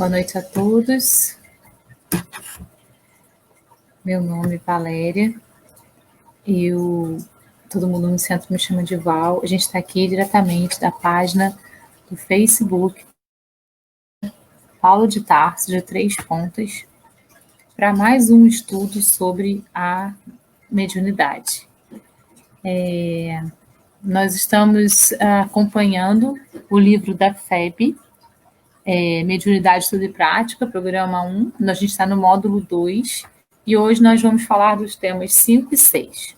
Boa noite a todos. Meu nome é Valéria. Todo mundo no centro me chama de Val. A gente está aqui diretamente da página do Facebook Paulo de Tarso, de Três Pontas, para mais um estudo sobre a mediunidade. Nós estamos acompanhando o livro da FEB, Mediunidade, Estudo e Prática, programa 1. A gente está no módulo 2 e hoje nós vamos falar dos temas 5 e 6.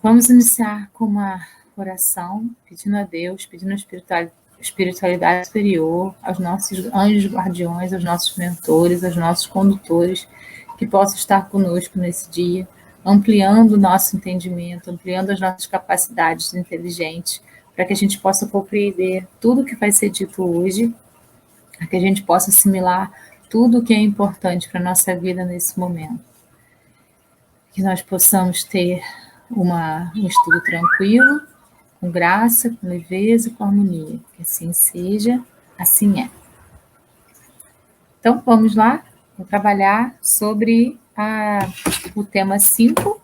Vamos iniciar com uma oração, pedindo a Deus, pedindo a espiritualidade superior, aos nossos anjos guardiões, aos nossos mentores, aos nossos condutores, que possam estar conosco nesse dia, ampliando o nosso entendimento, ampliando as nossas capacidades inteligentes, para que a gente possa compreender tudo o que vai ser dito hoje, para que a gente possa assimilar tudo o que é importante para a nossa vida nesse momento. Que nós possamos ter um estudo tranquilo, com graça, com leveza e com harmonia. Que assim seja, assim é. Então, vamos lá, vou trabalhar sobre o tema 5,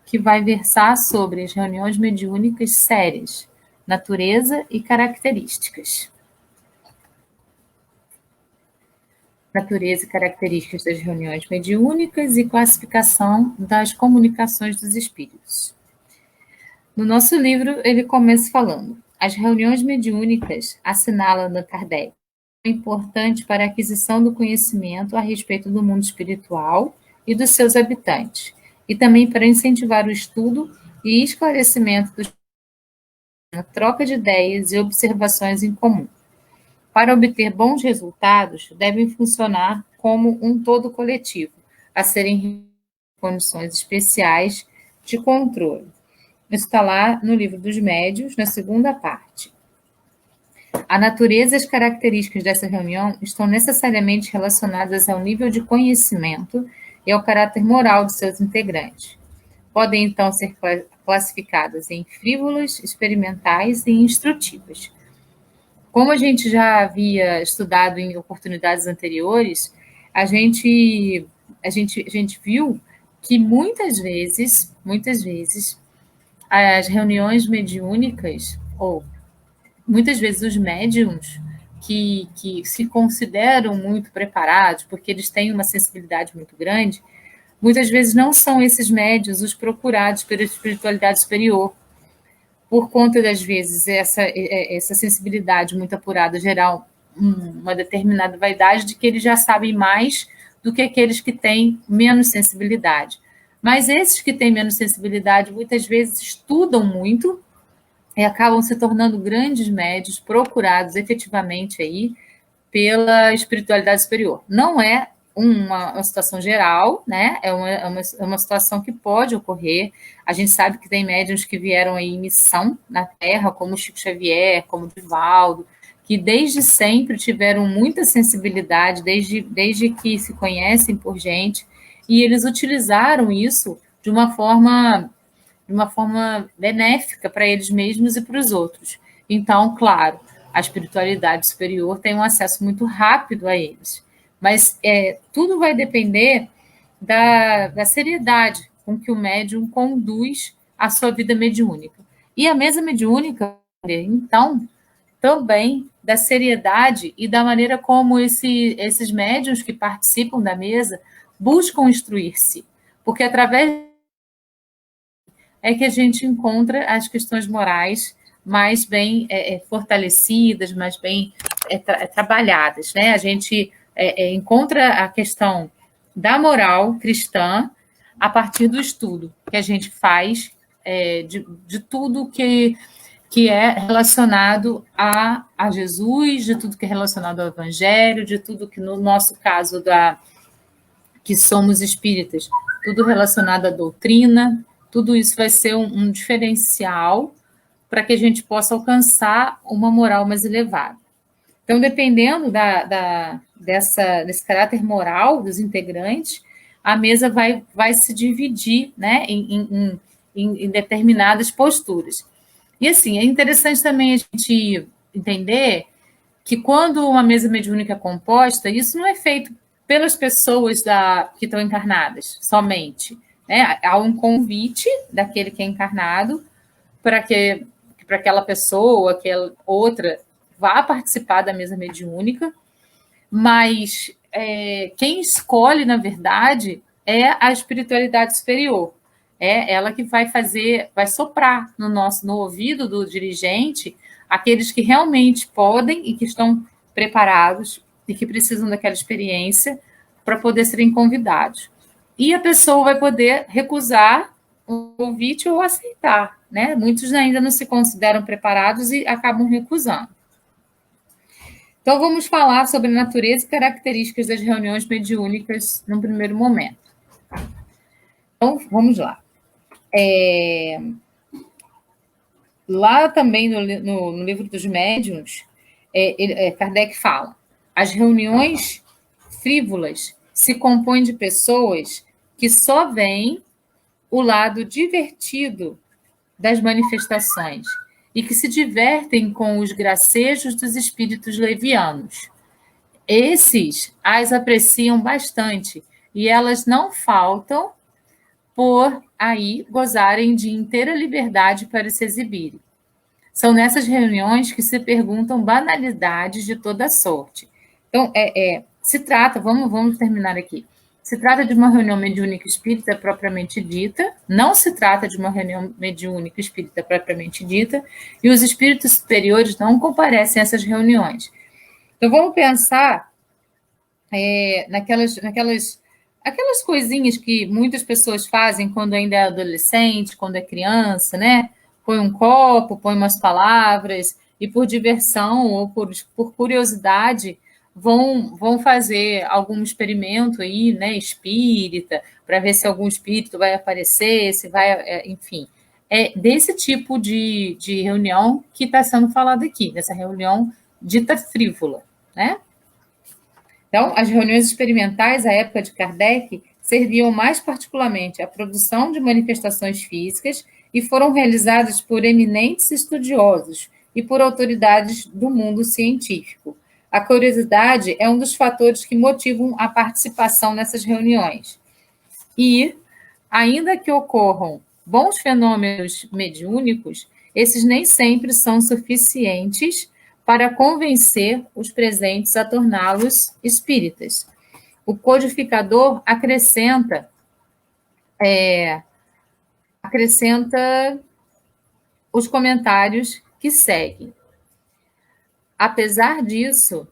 que vai versar sobre as reuniões mediúnicas sérias, natureza e características. Natureza e características das reuniões mediúnicas e classificação das comunicações dos espíritos. No nosso livro, ele começa falando: as reuniões mediúnicas, assinala Kardec, são importantes para a aquisição do conhecimento a respeito do mundo espiritual e dos seus habitantes, e também para incentivar o estudo e esclarecimento a troca de ideias e observações em comum. Para obter bons resultados, devem funcionar como um todo coletivo, a serem condições especiais de controle. Isso está lá no livro dos médiuns, na segunda parte. A natureza e as características dessa reunião estão necessariamente relacionadas ao nível de conhecimento e ao caráter moral de seus integrantes. Podem, então, ser classificadas em frívolas, experimentais e instrutivas. Como a gente já havia estudado em oportunidades anteriores, a gente viu que muitas vezes, as reuniões mediúnicas, ou muitas vezes os médiums que se consideram muito preparados, porque eles têm uma sensibilidade muito grande, muitas vezes não são esses médiuns os procurados pela espiritualidade superior, por conta das vezes essa sensibilidade muito apurada gerar uma determinada vaidade de que eles já sabem mais do que aqueles que têm menos sensibilidade. Mas esses que têm menos sensibilidade muitas vezes estudam muito e acabam se tornando grandes médios procurados efetivamente aí pela espiritualidade superior. Não é uma situação geral, né? É uma situação que pode ocorrer. A gente sabe que tem médiuns que vieram aí em missão na Terra, como Chico Xavier, como Divaldo, que desde sempre tiveram muita sensibilidade, desde que se conhecem por gente, e eles utilizaram isso de uma forma benéfica para eles mesmos e para os outros. Então, claro, a espiritualidade superior tem um acesso muito rápido a eles. Mas tudo vai depender da seriedade com que o médium conduz a sua vida mediúnica. E a mesa mediúnica, então, também da seriedade e da maneira como esses médiuns que participam da mesa buscam instruir-se. Porque através é que a gente encontra as questões morais mais bem fortalecidas, mais bem trabalhadas, né? A gente encontra a questão da moral cristã a partir do estudo que a gente faz de tudo que é relacionado a Jesus, de tudo que é relacionado ao Evangelho, de tudo que, no nosso caso, que somos espíritas, tudo relacionado à doutrina, tudo isso vai ser um diferencial para que a gente possa alcançar uma moral mais elevada. Então, dependendo desse caráter moral dos integrantes, a mesa vai se dividir, né, em determinadas posturas. E, assim, é interessante também a gente entender que quando uma mesa mediúnica é composta, isso não é feito pelas pessoas que estão encarnadas somente, né? Há um convite daquele que é encarnado para que para aquela pessoa, aquela outra, vá participar da mesa mediúnica, mas quem escolhe, na verdade, é a espiritualidade superior. É ela que vai soprar no ouvido do dirigente aqueles que realmente podem e que estão preparados e que precisam daquela experiência para poder serem convidados. E a pessoa vai poder recusar o convite ou aceitar, né? Muitos ainda não se consideram preparados e acabam recusando. Então, vamos falar sobre a natureza e características das reuniões mediúnicas no primeiro momento. Então, vamos lá. Lá também no livro dos médiuns, Kardec fala: as reuniões frívolas se compõem de pessoas que só veem o lado divertido das manifestações e que se divertem com os gracejos dos espíritos levianos. Esses as apreciam bastante e elas não faltam por aí gozarem de inteira liberdade para se exibirem. São nessas reuniões que se perguntam banalidades de toda sorte. Então, se trata, vamos terminar aqui. Se trata de uma reunião mediúnica espírita propriamente dita, não se trata de uma reunião mediúnica espírita propriamente dita, e os espíritos superiores não comparecem a essas reuniões. Então, vamos pensar aquelas coisinhas que muitas pessoas fazem quando ainda é adolescente, quando é criança, né? Põe um copo, põe umas palavras, e por diversão ou por curiosidade vão fazer algum experimento aí, né, espírita, para ver se algum espírito vai aparecer, se vai, enfim. É desse tipo de reunião que está sendo falado aqui, dessa reunião dita frívola, né? Então, as reuniões experimentais, à época de Kardec, serviam mais particularmente à produção de manifestações físicas e foram realizadas por eminentes estudiosos e por autoridades do mundo científico. A curiosidade é um dos fatores que motivam a participação nessas reuniões. E, ainda que ocorram bons fenômenos mediúnicos, esses nem sempre são suficientes para convencer os presentes a torná-los espíritas. O codificador acrescenta os comentários que seguem. Apesar disso,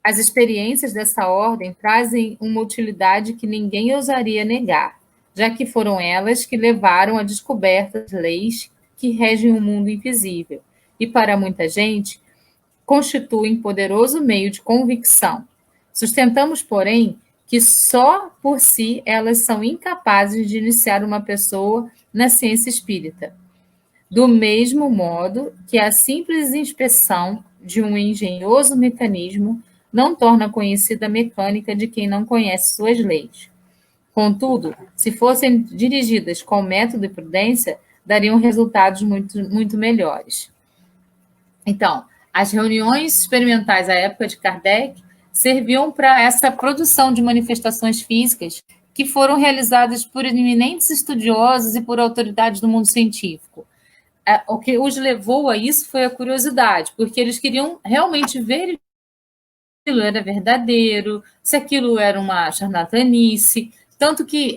as experiências dessa ordem trazem uma utilidade que ninguém ousaria negar, já que foram elas que levaram à descoberta das leis que regem o mundo invisível, e para muita gente constituem poderoso meio de convicção. Sustentamos, porém, que só por si elas são incapazes de iniciar uma pessoa na ciência espírita, do mesmo modo que a simples inspeção de um engenhoso mecanismo não torna conhecida a mecânica de quem não conhece suas leis. Contudo, se fossem dirigidas com método e prudência, dariam resultados muito, muito melhores. Então, as reuniões experimentais à época de Kardec serviam para essa produção de manifestações físicas que foram realizadas por eminentes estudiosos e por autoridades do mundo científico. O que os levou a isso foi a curiosidade, porque eles queriam realmente ver se aquilo era verdadeiro, se aquilo era uma charlatanice, tanto que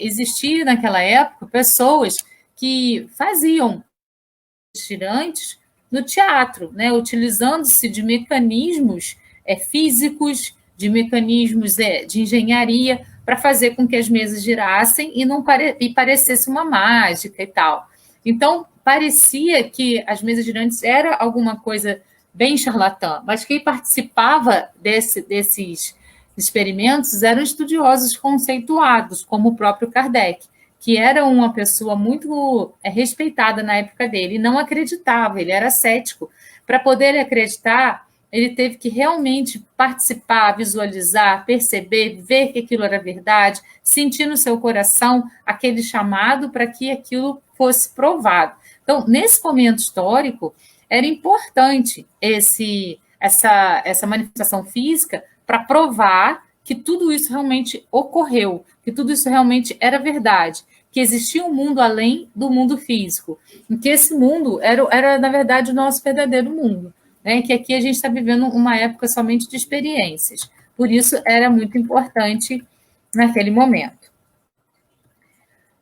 existia naquela época pessoas que faziam tirantes no teatro, né, utilizando-se de mecanismos físicos, de mecanismos de engenharia, para fazer com que as mesas girassem e parecesse uma mágica e tal. Então, parecia que as mesas girantes era alguma coisa bem charlatã, mas quem participava desses experimentos eram estudiosos conceituados, como o próprio Kardec, que era uma pessoa muito respeitada na época dele, e não acreditava, ele era cético. Para poder acreditar, ele teve que realmente participar, visualizar, perceber, ver que aquilo era verdade, sentir no seu coração aquele chamado para que aquilo fosse provado. Então, nesse momento histórico, era importante essa manifestação física para provar que tudo isso realmente ocorreu, que tudo isso realmente era verdade, que existia um mundo além do mundo físico, e que esse mundo era na verdade, o nosso verdadeiro mundo, né? Que aqui a gente está vivendo uma época somente de experiências. Por isso, era muito importante naquele momento.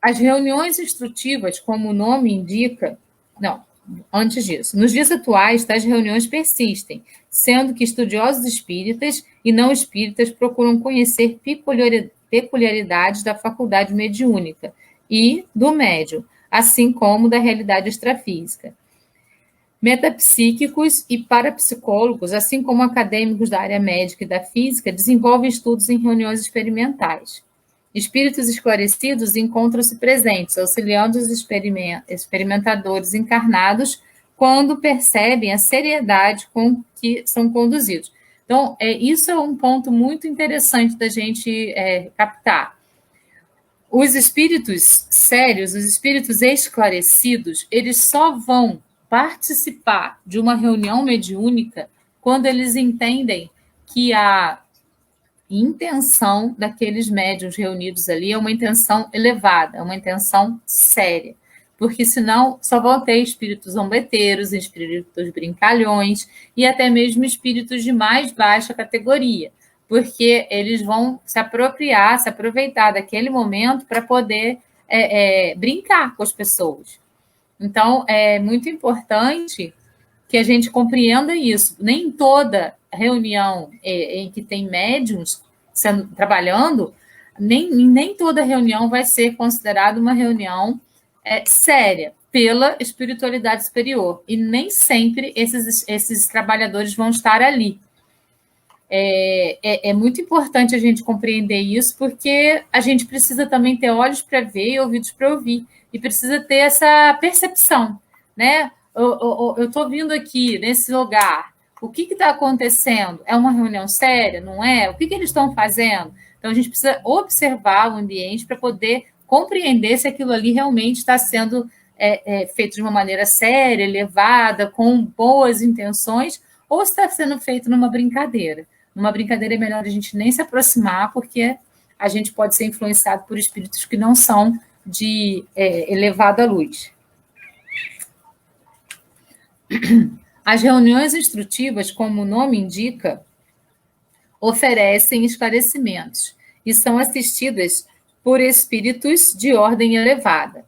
As reuniões instrutivas, como o nome indica, não, antes disso, nos dias atuais, tais reuniões persistem, sendo que estudiosos espíritas e não espíritas procuram conhecer peculiaridades da faculdade mediúnica e do médium, assim como da realidade extrafísica. Metapsíquicos e parapsicólogos, assim como acadêmicos da área médica e da física, desenvolvem estudos em reuniões experimentais. Espíritos esclarecidos encontram-se presentes, auxiliando os experimentadores encarnados quando percebem a seriedade com que são conduzidos. Então, isso é um ponto muito interessante da gente captar. Os espíritos sérios, os espíritos esclarecidos, eles só vão participar de uma reunião mediúnica quando eles entendem que a intenção daqueles médiuns reunidos ali é uma intenção elevada, é uma intenção séria. Porque senão só vão ter espíritos zombeteiros, espíritos brincalhões e até mesmo espíritos de mais baixa categoria, porque eles vão se aproveitar daquele momento para poder brincar com as pessoas. Então, é muito importante que a gente compreenda isso. Nem toda reunião em que tem médiums trabalhando, nem toda reunião vai ser considerada uma reunião séria pela espiritualidade superior. E nem sempre esses trabalhadores vão estar ali. É muito importante a gente compreender isso, porque a gente precisa também ter olhos para ver e ouvidos para ouvir. E precisa ter essa percepção, né? Eu estou vindo aqui nesse lugar, o que está acontecendo? É uma reunião séria? Não é? O que eles estão fazendo? Então, a gente precisa observar o ambiente para poder compreender se aquilo ali realmente está sendo feito de uma maneira séria, elevada, com boas intenções, ou se está sendo feito numa brincadeira. Numa brincadeira é melhor a gente nem se aproximar, porque a gente pode ser influenciado por espíritos que não são de elevada luz. As reuniões instrutivas, como o nome indica, oferecem esclarecimentos e são assistidas por espíritos de ordem elevada.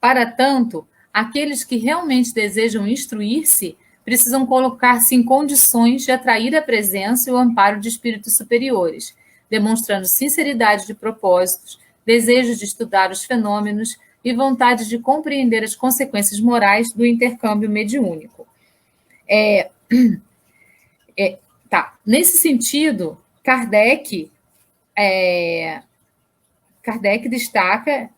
Para tanto, aqueles que realmente desejam instruir-se precisam colocar-se em condições de atrair a presença e o amparo de espíritos superiores, demonstrando sinceridade de propósitos, desejo de estudar os fenômenos e vontade de compreender as consequências morais do intercâmbio mediúnico. Nesse sentido, Kardec destaca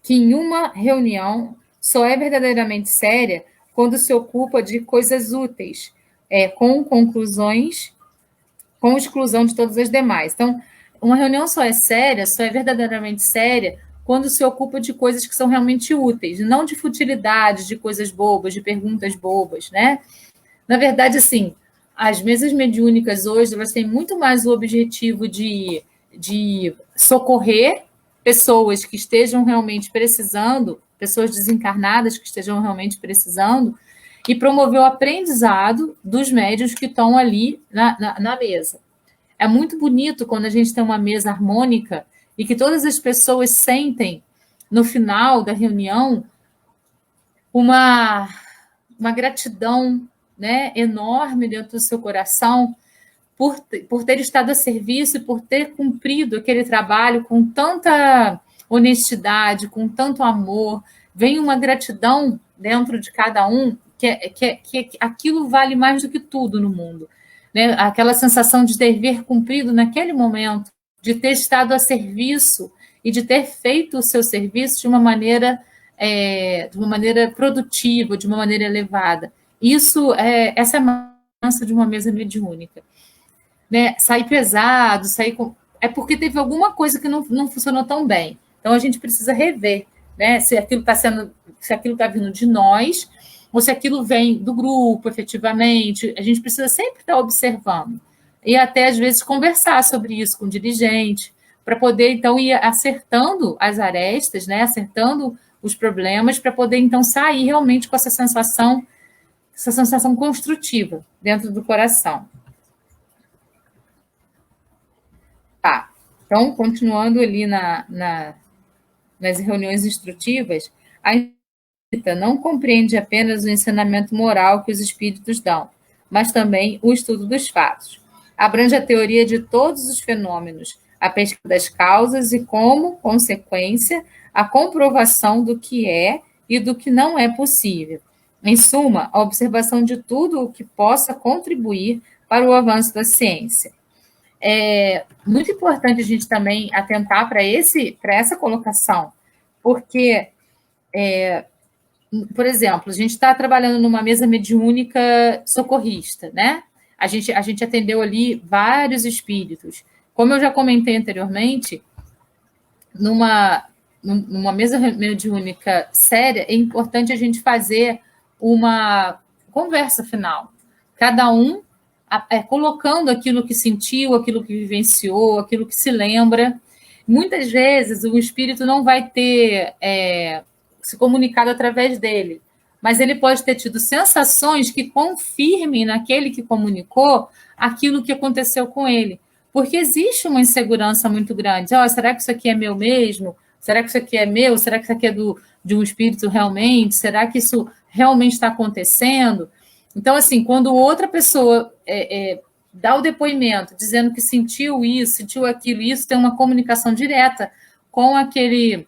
que em uma reunião só é verdadeiramente séria quando se ocupa de coisas úteis, com conclusões, com exclusão de todas as demais. Então, uma reunião só é séria, só é verdadeiramente séria quando se ocupa de coisas que são realmente úteis, não de futilidades, de coisas bobas, de perguntas bobas, né? Na verdade, assim, as mesas mediúnicas hoje, elas têm muito mais o objetivo de socorrer pessoas que estejam realmente precisando, pessoas desencarnadas que estejam realmente precisando, e promover o aprendizado dos médiuns que estão ali na mesa. É muito bonito quando a gente tem uma mesa harmônica e que todas as pessoas sentem, no final da reunião, uma gratidão, né, enorme dentro do seu coração por ter estado a serviço e por ter cumprido aquele trabalho com tanta honestidade, com tanto amor. Vem uma gratidão dentro de cada um que aquilo vale mais do que tudo no mundo, né? Aquela sensação de dever cumprido naquele momento, de ter estado a serviço e de ter feito o seu serviço de uma maneira produtiva, de uma maneira elevada. Essa é a mansa de uma mesa mediúnica. Né? Sair pesado, é porque teve alguma coisa que não funcionou tão bem. Então, a gente precisa rever, né? Se aquilo está vindo de nós, ou se aquilo vem do grupo, efetivamente. A gente precisa sempre estar observando. E até, às vezes, conversar sobre isso com o dirigente, para poder, então, ir acertando as arestas, né? Acertando os problemas, para poder, então, sair realmente com essa sensação construtiva dentro do coração. Tá. Então, continuando ali nas reuniões instrutivas, a espírita não compreende apenas o ensinamento moral que os espíritos dão, mas também o estudo dos fatos. Abrange a teoria de todos os fenômenos, a pesquisa das causas e, como consequência, a comprovação do que é e do que não é possível. Em suma, a observação de tudo o que possa contribuir para o avanço da ciência. É muito importante a gente também atentar para essa colocação, porque, por exemplo, a gente está trabalhando numa mesa mediúnica socorrista, né? A gente atendeu ali vários espíritos. Como eu já comentei anteriormente, numa mesa mediúnica séria, é importante a gente fazer uma conversa final. Cada um colocando aquilo que sentiu, aquilo que vivenciou, aquilo que se lembra. Muitas vezes o espírito não vai ter se comunicado através dele, mas ele pode ter tido sensações que confirmem naquele que comunicou aquilo que aconteceu com ele. Porque existe uma insegurança muito grande. Será que isso aqui é meu mesmo? Será que isso aqui é meu? Será que isso aqui é de um espírito realmente? Será que isso realmente está acontecendo? Então, assim, quando outra pessoa dá o depoimento dizendo que sentiu isso, sentiu aquilo, isso tem uma comunicação direta com aquele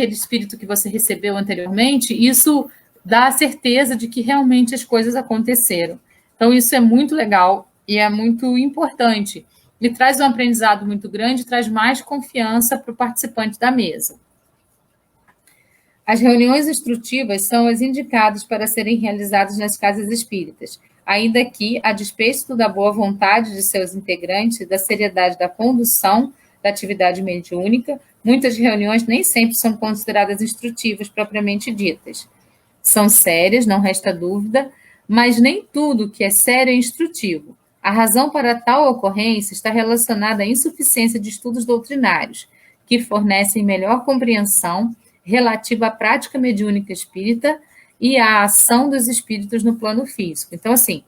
espírito que você recebeu anteriormente, isso dá a certeza de que realmente as coisas aconteceram. Então, isso é muito legal e é muito importante. E traz um aprendizado muito grande, traz mais confiança para o participante da mesa. As reuniões instrutivas são as indicadas para serem realizadas nas casas espíritas, ainda que, a despeito da boa vontade de seus integrantes e da seriedade da condução da atividade mediúnica, muitas reuniões nem sempre são consideradas instrutivas propriamente ditas. São sérias, não resta dúvida, mas nem tudo que é sério é instrutivo. A razão para tal ocorrência está relacionada à insuficiência de estudos doutrinários, que fornecem melhor compreensão relativa à prática mediúnica espírita e à ação dos espíritos no plano físico. Então, assim,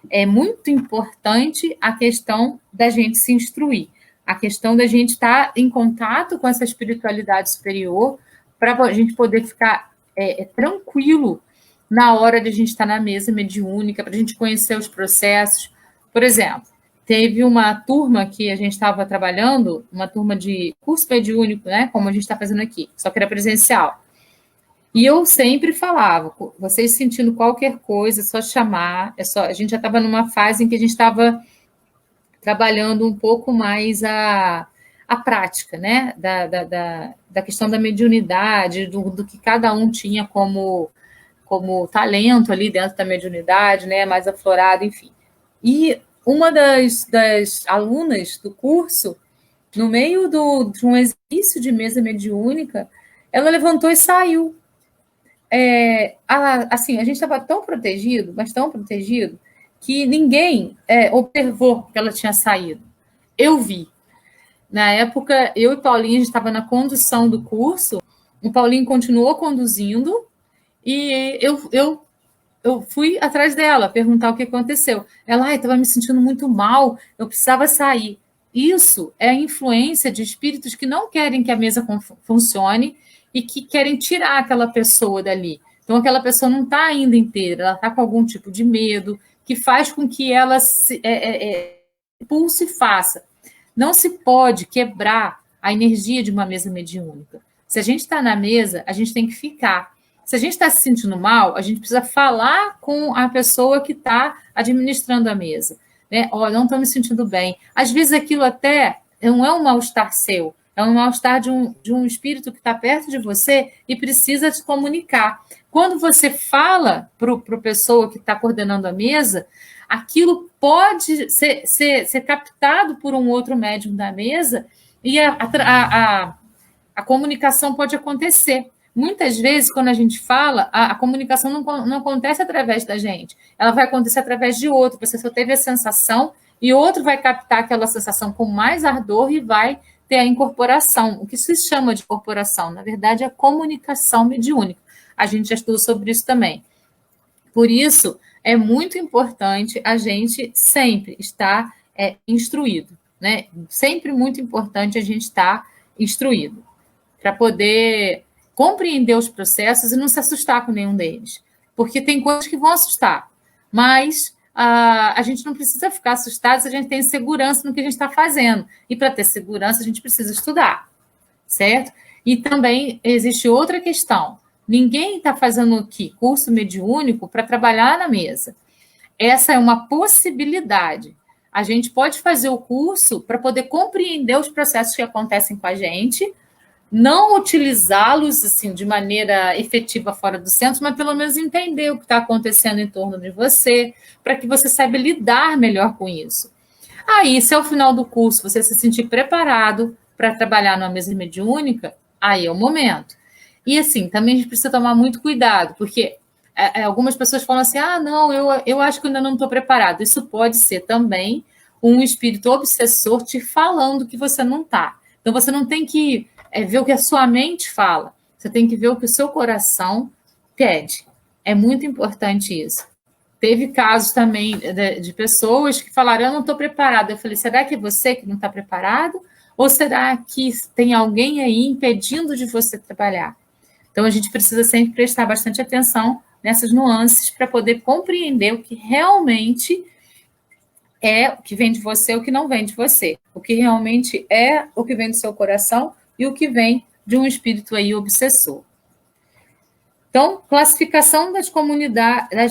é muito importante a questão da gente se instruir, a questão da gente estar em contato com essa espiritualidade superior para a gente poder ficar tranquilo na hora de a gente estar na mesa mediúnica, para a gente conhecer os processos. Por exemplo, teve uma turma que a gente estava trabalhando, uma turma de curso mediúnico, né, como a gente está fazendo aqui, só que era presencial. E eu sempre falava, vocês sentindo qualquer coisa, é só chamar, a gente já estava numa fase em que a gente estava trabalhando um pouco mais a prática, né, da questão da mediunidade, do que cada um tinha como talento ali dentro da mediunidade, né, mais aflorado, enfim. E uma das alunas do curso, no meio de um exercício de mesa mediúnica, ela levantou e saiu. Assim, a gente estava tão protegido, mas tão protegido, que ninguém observou que ela tinha saído. Eu vi. Na época, eu e Paulinho, a gente estava na condução do curso, o Paulinho continuou conduzindo, e eu fui atrás dela, perguntar o que aconteceu. Ela, estava me sentindo muito mal, eu precisava sair. Isso é a influência de espíritos que não querem que a mesa funcione e que querem tirar aquela pessoa dali. Então, aquela pessoa não está ainda inteira, ela está com algum tipo de medo, que faz com que ela se pulse e faça. Não se pode quebrar a energia de uma mesa mediúnica. Se a gente está na mesa, a gente tem que ficar. Se a gente está se sentindo mal, a gente precisa falar com a pessoa que está administrando a mesa. Né? Não estou me sentindo bem. Às vezes aquilo até não é um mal-estar seu, é um mal-estar de um espírito que está perto de você e precisa te comunicar. Quando você fala para a pessoa que está coordenando a mesa, aquilo pode ser captado por um outro médium da mesa e a comunicação pode acontecer. muitas vezes, quando a gente fala, a comunicação não acontece através da gente, ela vai acontecer através de outro. Você só teve a sensação e outro vai captar aquela sensação com mais ardor e vai ter a incorporação. O que se chama de incorporação? Na verdade, é a comunicação mediúnica. A gente já estudou sobre isso também. Por isso, é muito importante a gente sempre estar instruído, né? Sempre muito importante a gente estar instruído, para poder compreender os processos e não se assustar com nenhum deles. Porque tem coisas que vão assustar, mas a gente não precisa ficar assustado se a gente tem segurança no que a gente está fazendo. E para ter segurança, a gente precisa estudar, certo? E também existe outra questão. Ninguém está fazendo aqui curso mediúnico para trabalhar na mesa. Essa é uma possibilidade. A gente pode fazer o curso para poder compreender os processos que acontecem com a gente, não utilizá-los assim de maneira efetiva fora do centro, mas pelo menos entender o que está acontecendo em torno de você, para que você saiba lidar melhor com isso. Aí, se ao final do curso você se sentir preparado para trabalhar numa mesa mediúnica, aí é o momento. E assim, também a gente precisa tomar muito cuidado, porque algumas pessoas falam assim, não, eu acho que eu ainda não estou preparado. Isso pode ser também um espírito obsessor te falando que você não está. Então, você não tem que ver o que a sua mente fala, você tem que ver o que o seu coração pede. É muito importante isso. Teve casos também de pessoas que falaram, eu não estou preparada. Eu falei, será que é você que não está preparado? Ou será que tem alguém aí impedindo de você trabalhar? Então, a gente precisa sempre prestar bastante atenção nessas nuances para poder compreender o que realmente é o que vem de você, o que não vem de você. O que realmente é o que vem do seu coração e o que vem de um espírito aí obsessor. Então, classificação das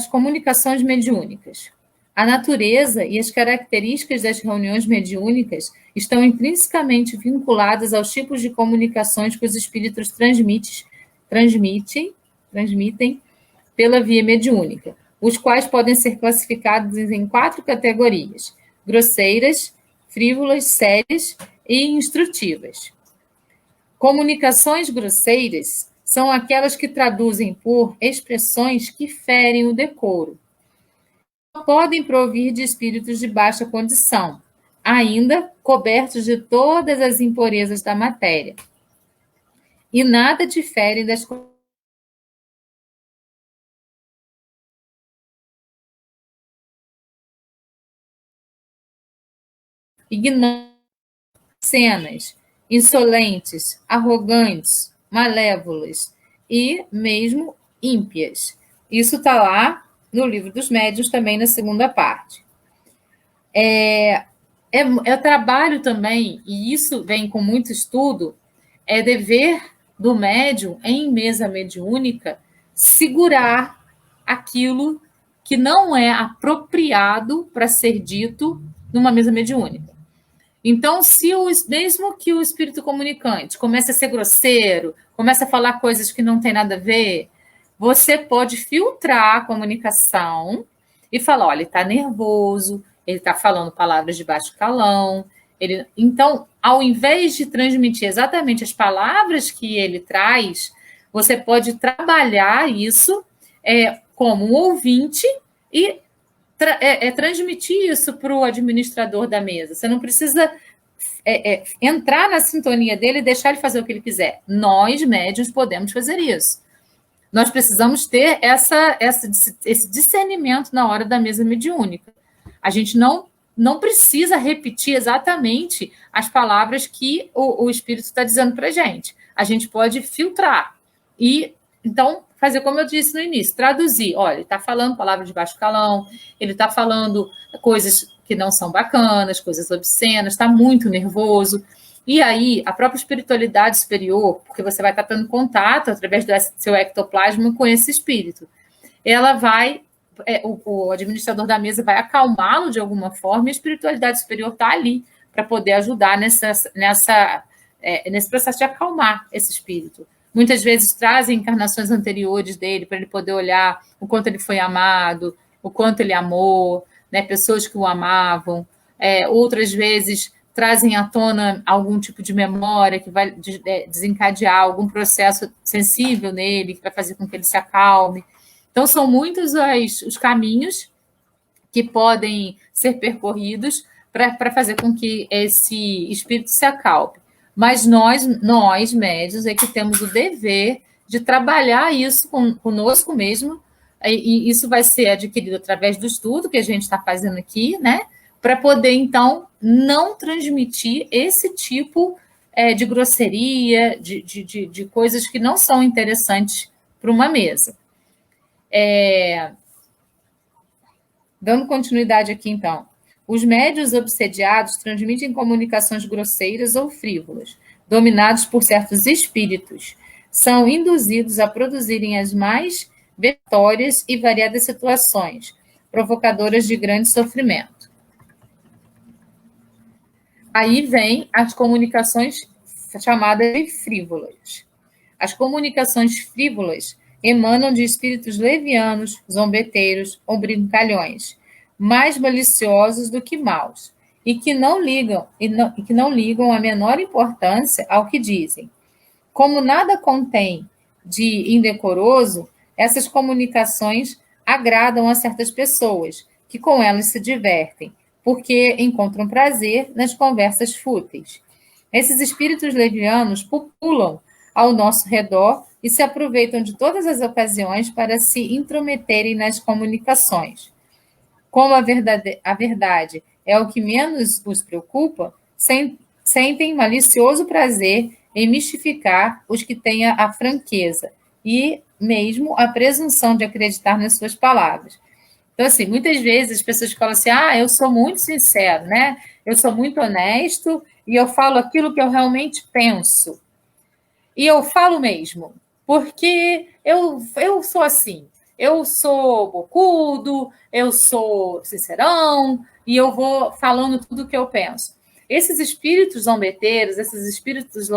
comunicações mediúnicas. A natureza e as características das reuniões mediúnicas estão intrinsecamente vinculadas aos tipos de comunicações que os espíritos transmitem pela via mediúnica, os quais podem ser classificados em 4 categorias: grosseiras, frívolas, sérias e instrutivas. Comunicações grosseiras são aquelas que traduzem por expressões que ferem o decoro. Podem provir de espíritos de baixa condição, ainda cobertos de todas as impurezas da matéria. E nada diferem das ignorantes, cenas, insolentes, arrogantes, malévolas e mesmo ímpias. Isso está lá no Livro dos Médiuns, também na segunda parte. É trabalho também, e isso vem com muito estudo, é dever do médium, em mesa mediúnica, segurar aquilo que não é apropriado para ser dito numa mesa mediúnica. Então, mesmo que o espírito comunicante comece a ser grosseiro, comece a falar coisas que não tem nada a ver, você pode filtrar a comunicação e falar, olha, ele está nervoso, ele está falando palavras de baixo calão. Então, ao invés de transmitir exatamente as palavras que ele traz, você pode trabalhar isso como um ouvinte e transmitir isso para o administrador da mesa. Você não precisa entrar na sintonia dele e deixar ele fazer o que ele quiser. Nós, médiuns, podemos fazer isso. Nós precisamos ter esse discernimento na hora da mesa mediúnica. A gente não precisa repetir exatamente as palavras que o espírito está dizendo para a gente. A gente pode filtrar e, então, fazer como eu disse no início, traduzir. Olha, ele está falando palavras de baixo calão, ele está falando coisas que não são bacanas, coisas obscenas, está muito nervoso. E aí, a própria espiritualidade superior, porque você vai estar tendo contato através do seu ectoplasma com esse espírito, ela vai, o administrador da mesa vai acalmá-lo de alguma forma, e a espiritualidade superior está ali para poder ajudar nesse processo de acalmar esse espírito. Muitas vezes trazem encarnações anteriores dele para ele poder olhar o quanto ele foi amado, o quanto ele amou, né, pessoas que o amavam. Outras vezes trazem à tona algum tipo de memória que vai desencadear algum processo sensível nele, que vai fazer com que ele se acalme. Então, são muitos os caminhos que podem ser percorridos para fazer com que esse espírito se acalme. Mas nós, médios, é que temos o dever de trabalhar isso conosco mesmo, e isso vai ser adquirido através do estudo que a gente está fazendo aqui, né? Para poder, então, não transmitir esse tipo de grosseria, de coisas que não são interessantes para uma mesa. Dando continuidade aqui, então. Os médios obsediados transmitem comunicações grosseiras ou frívolas, dominados por certos espíritos. São induzidos a produzirem as mais vexatórias e variadas situações, provocadoras de grande sofrimento. Aí vem as comunicações chamadas de frívolas. As comunicações frívolas emanam de espíritos levianos, zombeteiros ou brincalhões, mais maliciosos do que maus, e que não ligam a menor importância ao que dizem. Como nada contém de indecoroso, essas comunicações agradam a certas pessoas, que com elas se divertem, porque encontram prazer nas conversas fúteis. Esses espíritos levianos pupulam ao nosso redor e se aproveitam de todas as ocasiões para se intrometerem nas comunicações. Como a verdade é o que menos os preocupa, sentem malicioso prazer em mistificar os que têm a franqueza e mesmo a presunção de acreditar nas suas palavras. Então, assim, muitas vezes as pessoas falam assim, eu sou muito sincero, né? Eu sou muito honesto e eu falo aquilo que eu realmente penso. E eu falo mesmo, porque eu sou assim. Eu sou bocudo, eu sou sincerão, e eu vou falando tudo o que eu penso. Esses espíritos zombeteiros, esses espíritos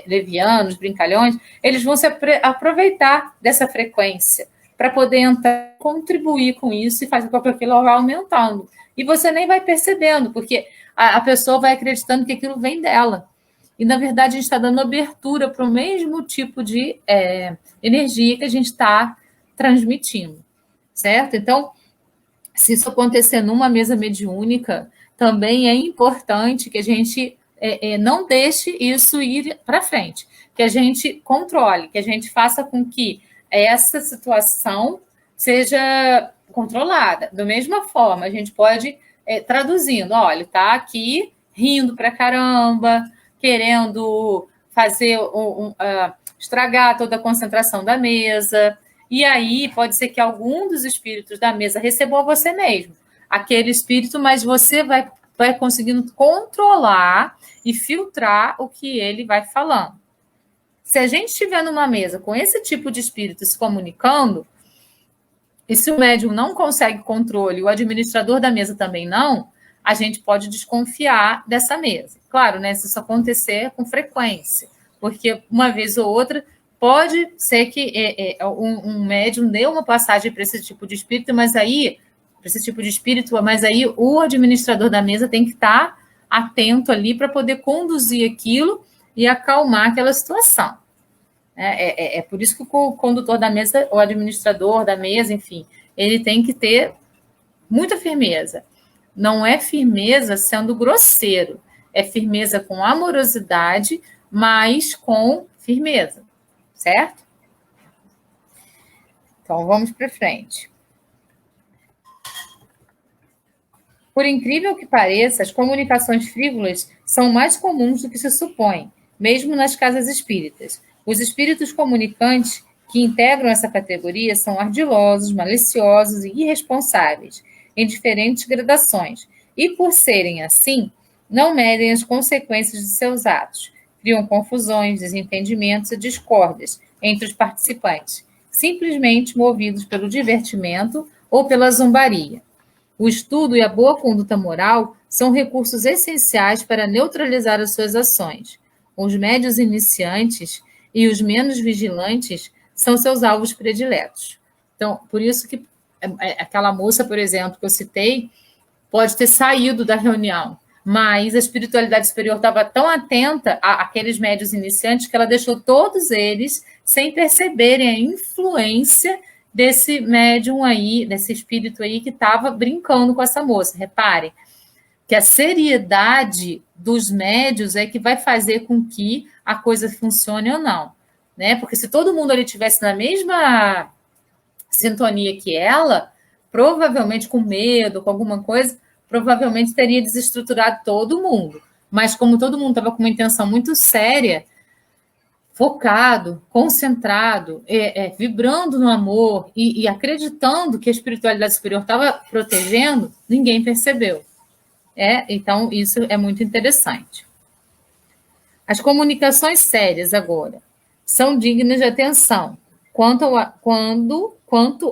levianos, brincalhões, eles vão se aproveitar dessa frequência para poder entrar, contribuir com isso e fazer com que aquilo vá aumentando. E você nem vai percebendo, porque a pessoa vai acreditando que aquilo vem dela. E, na verdade, a gente está dando abertura para o mesmo tipo de energia que a gente está transmitindo, certo? Então, se isso acontecer numa mesa mediúnica, também é importante que a gente não deixe isso ir para frente, que a gente controle, que a gente faça com que essa situação seja controlada. Da mesma forma, a gente pode traduzindo, olha, está aqui rindo para caramba, querendo fazer estragar toda a concentração da mesa. E aí pode ser que algum dos espíritos da mesa recebam você mesmo, aquele espírito, mas você vai conseguindo controlar e filtrar o que ele vai falando. Se a gente estiver numa mesa com esse tipo de espírito se comunicando, e se o médium não consegue controle, o administrador da mesa também não, a gente pode desconfiar dessa mesa. Claro, né, se isso acontecer com frequência, porque uma vez ou outra pode ser que um médium dê uma passagem para esse tipo de espírito, mas aí o administrador da mesa tem que estar atento ali para poder conduzir aquilo e acalmar aquela situação. É por isso que o condutor da mesa, o administrador da mesa, enfim, ele tem que ter muita firmeza. Não é firmeza sendo grosseiro, é firmeza com amorosidade, mas com firmeza, certo? Então, vamos para frente. Por incrível que pareça, as comunicações frívolas são mais comuns do que se supõe, mesmo nas casas espíritas. Os espíritos comunicantes que integram essa categoria são ardilosos, maliciosos e irresponsáveis, em diferentes gradações, e por serem assim, não medem as consequências de seus atos, criam confusões, desentendimentos e discórdias entre os participantes, simplesmente movidos pelo divertimento ou pela zombaria. O estudo e a boa conduta moral são recursos essenciais para neutralizar as suas ações. Os médios iniciantes e os menos vigilantes são seus alvos prediletos. Então, por isso que aquela moça, por exemplo, que eu citei, pode ter saído da reunião, mas a espiritualidade superior estava tão atenta àqueles médios iniciantes que ela deixou todos eles sem perceberem a influência desse médium aí, desse espírito aí que estava brincando com essa moça. Reparem que a seriedade dos médios é que vai fazer com que a coisa funcione ou não, né? Porque se todo mundo ali tivesse na mesma sintonia que ela, provavelmente com medo, com alguma coisa, provavelmente teria desestruturado todo mundo. Mas como todo mundo estava com uma intenção muito séria, focado, concentrado, vibrando no amor e acreditando que a espiritualidade superior estava protegendo, ninguém percebeu. Então, isso é muito interessante. As comunicações sérias, agora, são dignas de atenção quanto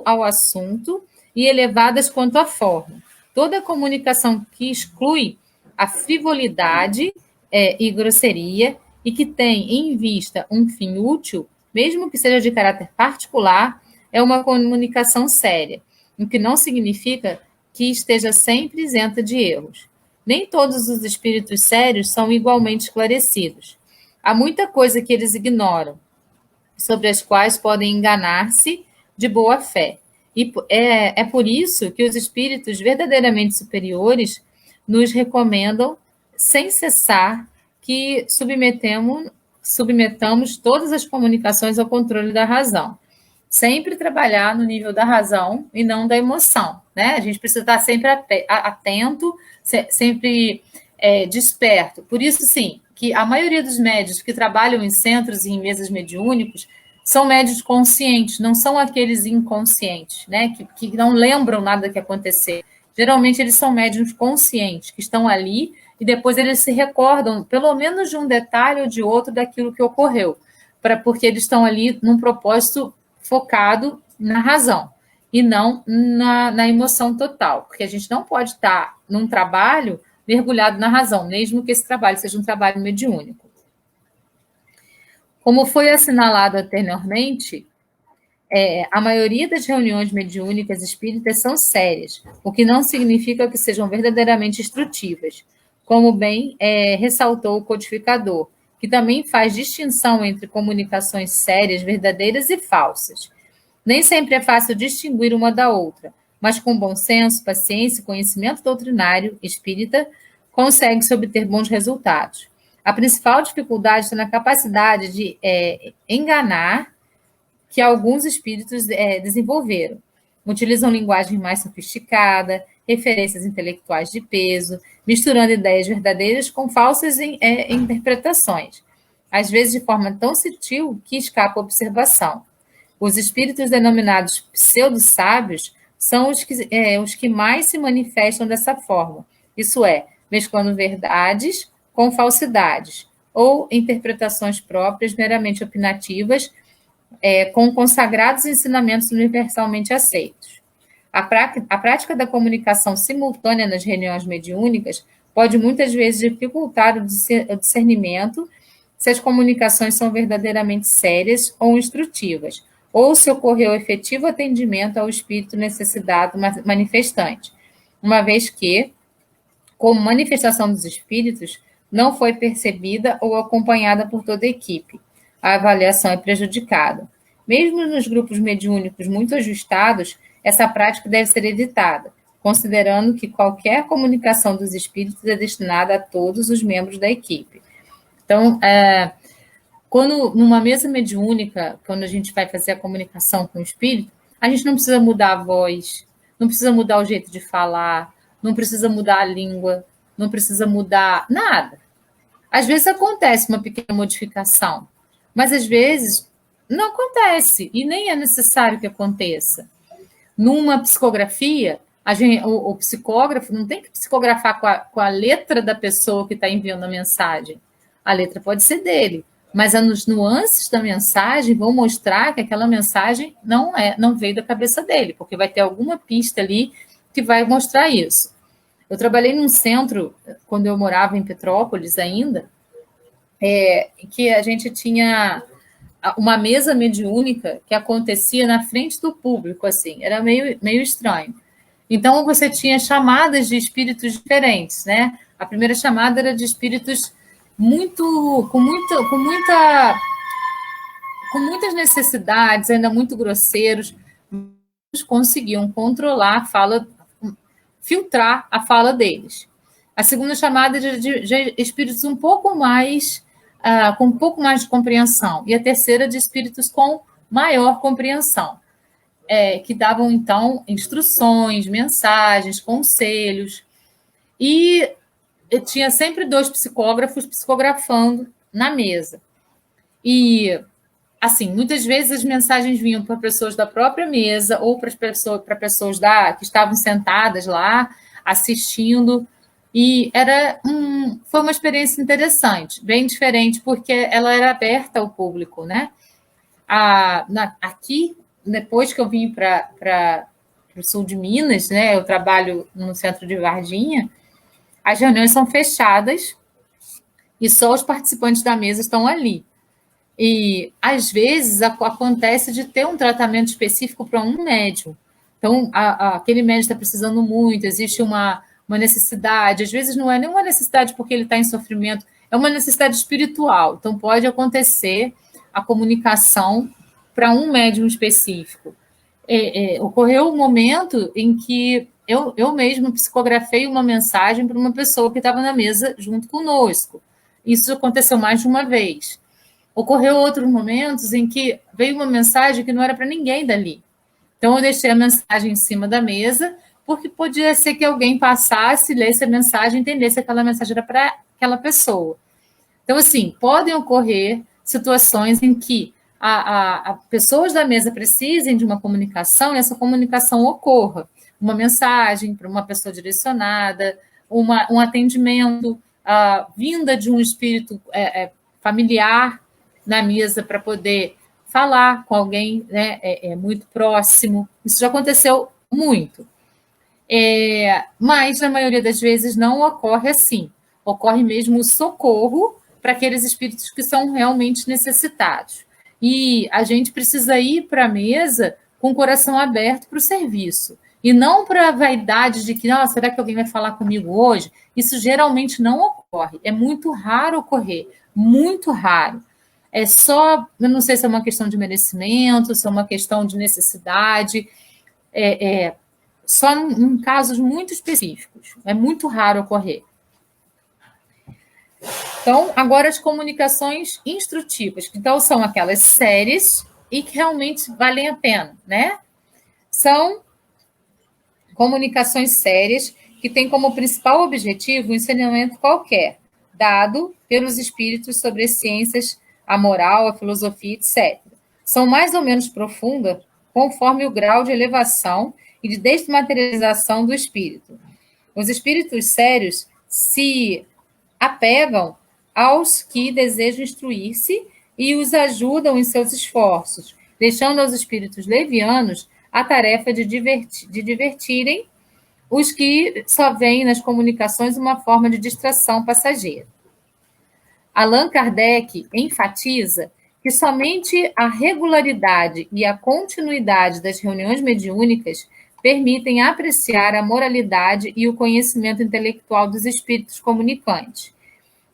ao assunto e elevadas quanto à forma. Toda comunicação que exclui a frivolidade e grosseria e que tem em vista um fim útil, mesmo que seja de caráter particular, é uma comunicação séria, o que não significa que esteja sempre isenta de erros. Nem todos os espíritos sérios são igualmente esclarecidos. Há muita coisa que eles ignoram, sobre as quais podem enganar-se de boa fé. E é por isso que os espíritos verdadeiramente superiores nos recomendam, sem cessar, que submetamos todas as comunicações ao controle da razão. Sempre trabalhar no nível da razão e não da emoção, né? A gente precisa estar sempre atento, sempre desperto. Por isso, sim, que a maioria dos médios que trabalham em centros e em mesas mediúnicos são médios conscientes, não são aqueles inconscientes, né? Que não lembram nada que aconteceu. Geralmente, eles são médiums conscientes, que estão ali e depois eles se recordam, pelo menos de um detalhe ou de outro, daquilo que ocorreu, porque eles estão ali num propósito focado na razão e não na emoção total, porque a gente não pode estar num trabalho mergulhado na razão, mesmo que esse trabalho seja um trabalho mediúnico. Como foi assinalado anteriormente, a maioria das reuniões mediúnicas espíritas são sérias, o que não significa que sejam verdadeiramente instrutivas, como bem ressaltou o codificador, que também faz distinção entre comunicações sérias, verdadeiras e falsas. Nem sempre é fácil distinguir uma da outra, mas com bom senso, paciência e conhecimento doutrinário espírita, consegue-se obter bons resultados. A principal dificuldade está na capacidade de enganar que alguns espíritos desenvolveram. Utilizam linguagem mais sofisticada, referências intelectuais de peso, misturando ideias verdadeiras com falsas interpretações, às vezes de forma tão sutil que escapa a observação. Os espíritos denominados pseudo-sábios são os que mais se manifestam dessa forma, isso é, mesclando verdades com falsidades, ou interpretações próprias meramente opinativas, com consagrados ensinamentos universalmente aceitos. A prática da comunicação simultânea nas reuniões mediúnicas pode muitas vezes dificultar o discernimento se as comunicações são verdadeiramente sérias ou instrutivas, ou se ocorreu efetivo atendimento ao espírito necessitado manifestante, uma vez que, como manifestação dos espíritos, não foi percebida ou acompanhada por toda a equipe. A avaliação é prejudicada. Mesmo nos grupos mediúnicos muito ajustados, essa prática deve ser evitada, considerando que qualquer comunicação dos espíritos é destinada a todos os membros da equipe. Então, quando numa mesa mediúnica, quando a gente vai fazer a comunicação com o espírito, a gente não precisa mudar a voz, não precisa mudar o jeito de falar, não precisa mudar a língua, não precisa mudar nada. Às vezes acontece uma pequena modificação, mas às vezes não acontece e nem é necessário que aconteça. Numa psicografia, o psicógrafo não tem que psicografar com a letra da pessoa que está enviando a mensagem. A letra pode ser dele, mas as nuances da mensagem vão mostrar que aquela mensagem não veio da cabeça dele, porque vai ter alguma pista ali que vai mostrar isso. Eu trabalhei num centro, quando eu morava em Petrópolis ainda, que a gente tinha uma mesa mediúnica que acontecia na frente do público, assim, era meio estranho. Então, você tinha chamadas de espíritos diferentes, né? A primeira chamada era de espíritos com muitas necessidades, ainda muito grosseiros, conseguiam controlar a fala, filtrar a fala deles. A segunda chamada era de espíritos um pouco mais, com um pouco mais de compreensão. E a terceira de espíritos com maior compreensão, que davam, então, instruções, mensagens, conselhos. E tinha sempre 2 psicógrafos psicografando na mesa. E, assim, muitas vezes as mensagens vinham para pessoas da própria mesa ou para pessoas que estavam sentadas lá, assistindo. E foi uma experiência interessante, bem diferente, porque ela era aberta ao público, né? Aqui, depois que eu vim para o sul de Minas, né? Eu trabalho no centro de Varginha, as reuniões são fechadas e só os participantes da mesa estão ali. E, às vezes, acontece de ter um tratamento específico para um médium. Então, aquele médium está precisando muito, existe uma necessidade. Às vezes, não é nenhuma necessidade porque ele está em sofrimento, é uma necessidade espiritual. Então, pode acontecer a comunicação para um médium específico. Ocorreu um momento em que eu mesma psicografei uma mensagem para uma pessoa que estava na mesa junto conosco. Isso aconteceu mais de uma vez. Ocorreu outros momentos em que veio uma mensagem que não era para ninguém dali. Então, eu deixei a mensagem em cima da mesa, porque podia ser que alguém passasse, lesse a mensagem, entendesse que aquela mensagem era para aquela pessoa. Então, assim, podem ocorrer situações em que pessoas da mesa precisem de uma comunicação e essa comunicação ocorra. Uma mensagem para uma pessoa direcionada, um atendimento, vinda de um espírito familiar na mesa para poder falar com alguém, né, muito próximo. Isso já aconteceu muito. Mas, na maioria das vezes, não ocorre assim. Ocorre mesmo o socorro para aqueles espíritos que são realmente necessitados. E a gente precisa ir para a mesa com o coração aberto para o serviço. E não para a vaidade de que, será que alguém vai falar comigo hoje? Isso geralmente não ocorre. É muito raro ocorrer. Muito raro. Eu não sei se é uma questão de merecimento, se é uma questão de necessidade. Só em casos muito específicos. É muito raro ocorrer. Então, agora as comunicações instrutivas. Então, são aquelas séries e que realmente valem a pena, né? São comunicações sérias que têm como principal objetivo um ensinamento qualquer, dado pelos espíritos sobre as ciências, a moral, a filosofia, etc. São mais ou menos profundas conforme o grau de elevação e de desmaterialização do espírito. Os espíritos sérios se apegam aos que desejam instruir-se e os ajudam em seus esforços, deixando aos espíritos levianos a tarefa de divertirem os que só veem nas comunicações uma forma de distração passageira. Allan Kardec enfatiza que somente a regularidade e a continuidade das reuniões mediúnicas permitem apreciar a moralidade e o conhecimento intelectual dos espíritos comunicantes.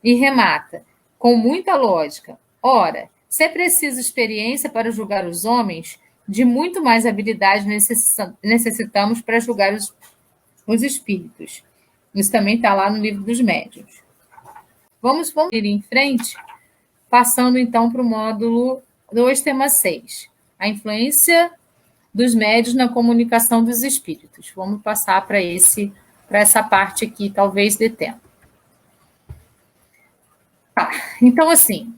E remata, com muita lógica. Ora, se é preciso experiência para julgar os homens, de muito mais habilidade necessitamos para julgar os espíritos. Isso também está lá no livro dos médiuns. Vamos ir em frente, passando então para o módulo 2, tema 6. A influência dos médiuns na comunicação dos espíritos. Vamos passar para essa parte aqui, talvez dê tempo. Então, assim,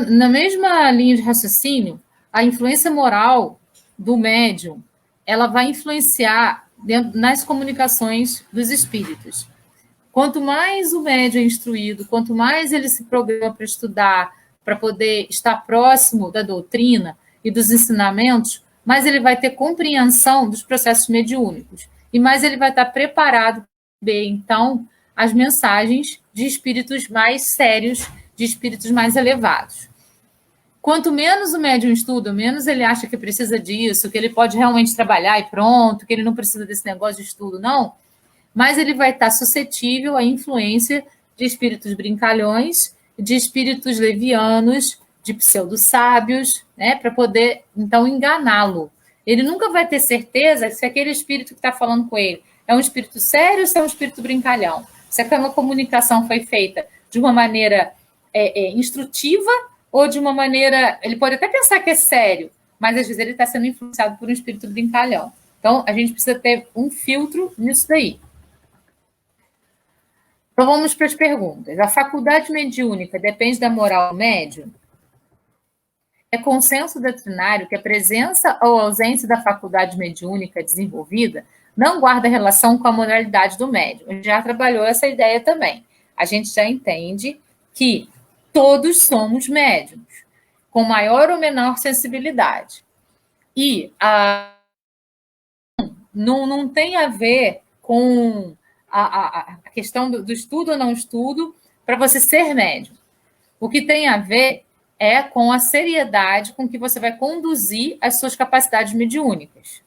na mesma linha de raciocínio, a influência moral do médium, ela vai influenciar nas comunicações dos espíritos. Quanto mais o médium é instruído, quanto mais ele se programa para estudar, para poder estar próximo da doutrina e dos ensinamentos, mais ele vai ter compreensão dos processos mediúnicos e mais ele vai estar preparado para receber, então, as mensagens de espíritos mais sérios, de espíritos mais elevados. Quanto menos o médium estuda, menos ele acha que precisa disso, que ele pode realmente trabalhar e pronto, que ele não precisa desse negócio de estudo, não, mais ele vai estar suscetível à influência de espíritos brincalhões, de espíritos levianos, de pseudo-sábios, né, para poder, então, enganá-lo. Ele nunca vai ter certeza se aquele espírito que está falando com ele é um espírito sério ou se é um espírito brincalhão. Se aquela comunicação foi feita de uma maneira instrutiva ou de uma maneira... Ele pode até pensar que é sério, mas às vezes ele está sendo influenciado por um espírito brincalhão. Então, a gente precisa ter um filtro nisso daí. Então, vamos para as perguntas. A faculdade mediúnica depende da moral do médium? É consenso doutrinário que a presença ou ausência da faculdade mediúnica desenvolvida não guarda relação com a moralidade do médium. A gente já trabalhou essa ideia também. A gente já entende que todos somos médiums, com maior ou menor sensibilidade. E não tem a ver com a questão do estudo ou não estudo para você ser médium. O que tem a ver é com a seriedade com que você vai conduzir as suas capacidades mediúnicas.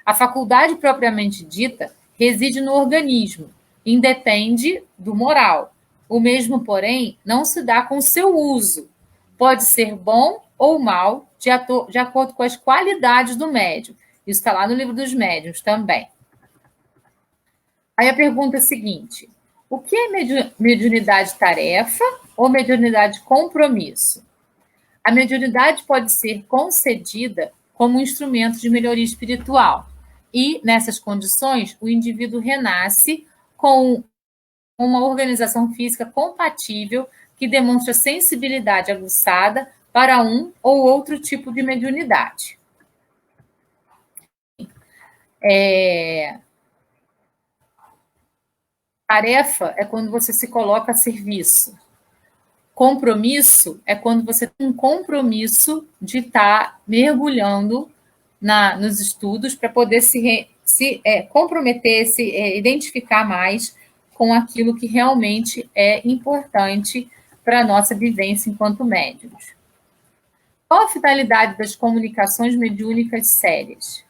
A faculdade propriamente dita reside no organismo, independe do moral. O mesmo, porém, não se dá com o seu uso. Pode ser bom ou mal, de acordo com as qualidades do médium. Isso está lá no livro dos médiuns também. Aí a pergunta é a seguinte: o que é mediunidade tarefa ou mediunidade compromisso? A mediunidade pode ser concedida como um instrumento de melhoria espiritual. E, nessas condições, o indivíduo renasce com uma organização física compatível que demonstra sensibilidade aguçada para um ou outro tipo de mediunidade. Tarefa é quando você se coloca a serviço. Compromisso é quando você tem um compromisso de estar mergulhando nos estudos para poder se comprometer, se identificar mais com aquilo que realmente é importante para a nossa vivência enquanto médiuns. Qual a finalidade das comunicações mediúnicas sérias?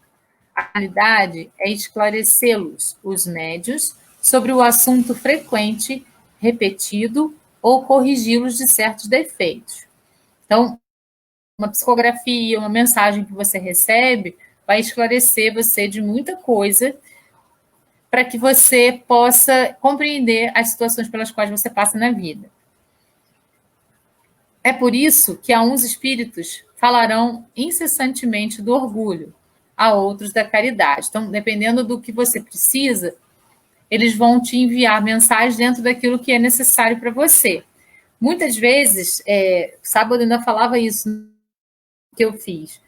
A finalidade é esclarecê-los, os médiuns, sobre o assunto frequente, repetido, ou corrigi-los de certos defeitos. Então, uma psicografia, uma mensagem que você recebe, vai esclarecer você de muita coisa para que você possa compreender as situações pelas quais você passa na vida. É por isso que a uns espíritos falarão incessantemente do orgulho, a outros da caridade. Então, dependendo do que você precisa, eles vão te enviar mensagens dentro daquilo que é necessário para você. Muitas vezes, sábado ainda falava isso que eu fiz.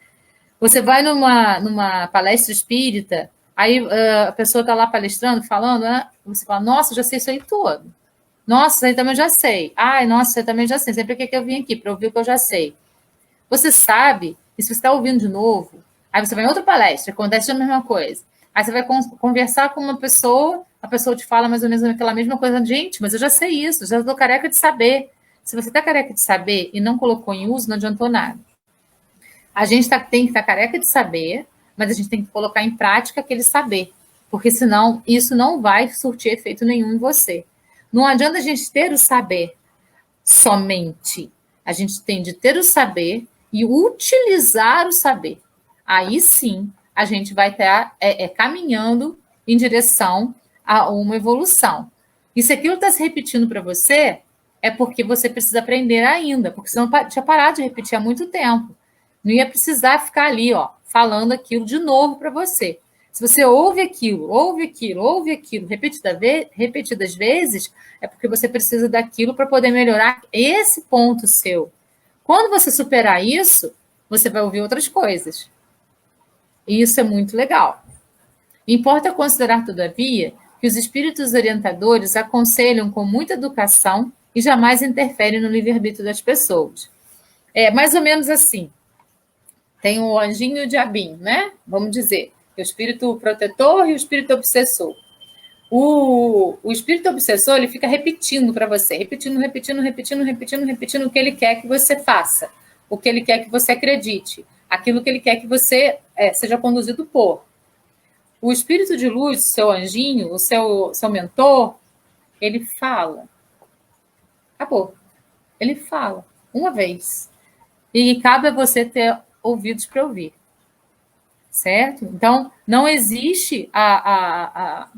Você vai numa palestra espírita, aí a pessoa está lá palestrando, falando, você fala, nossa, já sei isso aí todo. Nossa, isso aí também já sei. Ai, nossa, isso aí também já sei. Sempre que eu vim aqui para ouvir o que eu já sei. Você sabe, e se você está ouvindo de novo, aí você vai em outra palestra, acontece a mesma coisa. Aí você vai conversar com uma pessoa, a pessoa te fala mais ou menos aquela mesma coisa. Gente, mas eu já sei isso, já estou careca de saber. Se você está careca de saber e não colocou em uso, não adiantou nada. A gente tem que estar careca de saber, mas a gente tem que colocar em prática aquele saber, porque senão isso não vai surtir efeito nenhum em você. Não adianta a gente ter o saber somente. A gente tem de ter o saber e utilizar o saber. Aí sim, a gente vai estar caminhando em direção a uma evolução. E se aquilo está se repetindo para você, é porque você precisa aprender ainda, porque você não tinha parado de repetir há muito tempo. Não ia precisar ficar ali, falando aquilo de novo para você. Se você ouve aquilo, repetidas vezes, é porque você precisa daquilo para poder melhorar esse ponto seu. Quando você superar isso, você vai ouvir outras coisas. E isso é muito legal. Importa considerar, todavia, que os espíritos orientadores aconselham com muita educação e jamais interferem no livre-arbítrio das pessoas. É mais ou menos assim. Tem o anjinho e o diabinho, né? Vamos dizer, o espírito protetor e o espírito obsessor. O espírito obsessor, ele fica repetindo para você, repetindo o que ele quer que você faça, o que ele quer que você acredite, aquilo que ele quer que você seja conduzido por. O espírito de luz, seu anjinho, o seu mentor, ele fala, Acabou. Ele fala uma vez. E cabe a você ter ouvidos para ouvir. Certo? Então, não existe a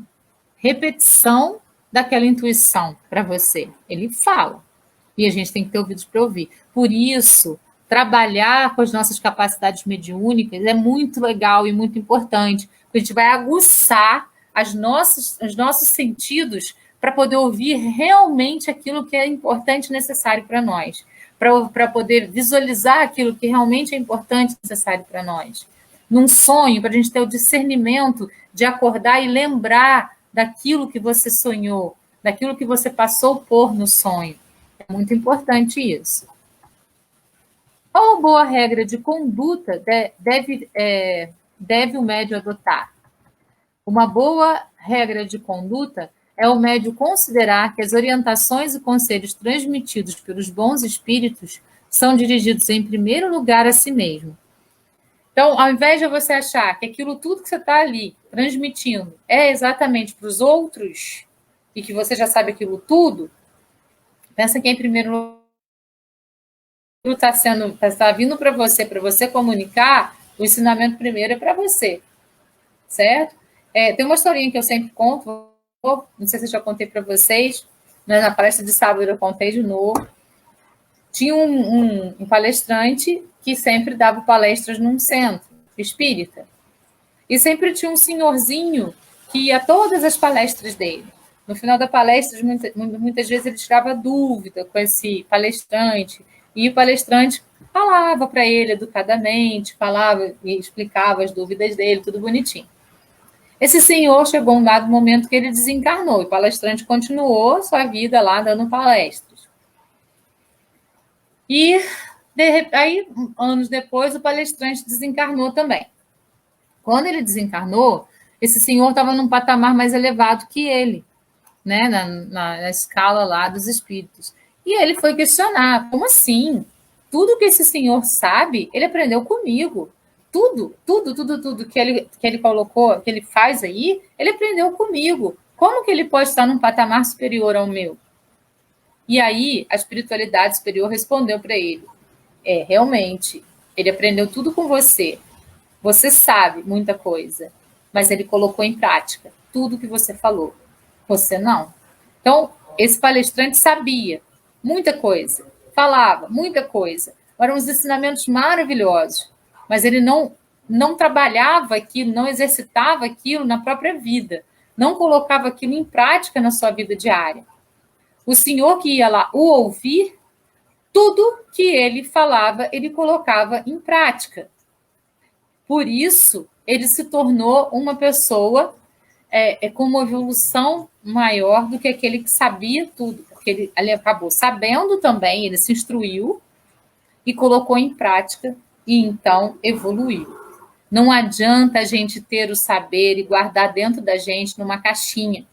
repetição daquela intuição para você. Ele fala. E a gente tem que ter ouvidos para ouvir. Por isso, trabalhar com as nossas capacidades mediúnicas é muito legal e muito importante. Porque a gente vai aguçar os nossos sentidos para poder ouvir realmente aquilo que é importante e necessário para nós. Para poder visualizar aquilo que realmente é importante e necessário para nós. Num sonho, para a gente ter o discernimento de acordar e lembrar daquilo que você sonhou, daquilo que você passou por no sonho. É muito importante isso. Qual boa regra de conduta deve o médium adotar? Uma boa regra de conduta é o médium considerar que as orientações e conselhos transmitidos pelos bons espíritos são dirigidos em primeiro lugar a si mesmo. Então, ao invés de você achar que aquilo tudo que você está ali transmitindo é exatamente para os outros e que você já sabe aquilo tudo, pensa que em primeiro lugar está vindo para você comunicar, o ensinamento primeiro é para você, certo? Tem uma historinha que eu sempre conto, não sei se eu já contei para vocês, mas na palestra de sábado eu contei de novo. Tinha um palestrante que sempre dava palestras num centro espírita. E sempre tinha um senhorzinho que ia a todas as palestras dele. No final da palestra, muitas vezes ele tirava dúvida com esse palestrante, e o palestrante falava para ele educadamente, falava e explicava as dúvidas dele, tudo bonitinho. Esse senhor chegou um dado momento que ele desencarnou, e o palestrante continuou sua vida lá dando palestras. E aí, anos depois, o palestrante desencarnou também. Quando ele desencarnou, esse senhor estava num patamar mais elevado que ele, né, na escala lá dos espíritos. E ele foi questionar, como assim? Tudo que esse senhor sabe, ele aprendeu comigo. Tudo que ele colocou, que ele faz aí, ele aprendeu comigo. Como que ele pode estar num patamar superior ao meu? E aí, a espiritualidade superior respondeu para ele, realmente, ele aprendeu tudo com você. Você sabe muita coisa, mas ele colocou em prática tudo que você falou. Você não. Então, esse palestrante sabia muita coisa, falava muita coisa. Eram uns ensinamentos maravilhosos, mas ele não trabalhava aquilo, não exercitava aquilo na própria vida, não colocava aquilo em prática na sua vida diária. O senhor que ia lá o ouvir, tudo que ele falava, ele colocava em prática. Por isso, ele se tornou uma pessoa com uma evolução maior do que aquele que sabia tudo, porque ele acabou sabendo também, ele se instruiu e colocou em prática e então evoluiu. Não adianta a gente ter o saber e guardar dentro da gente numa caixinha.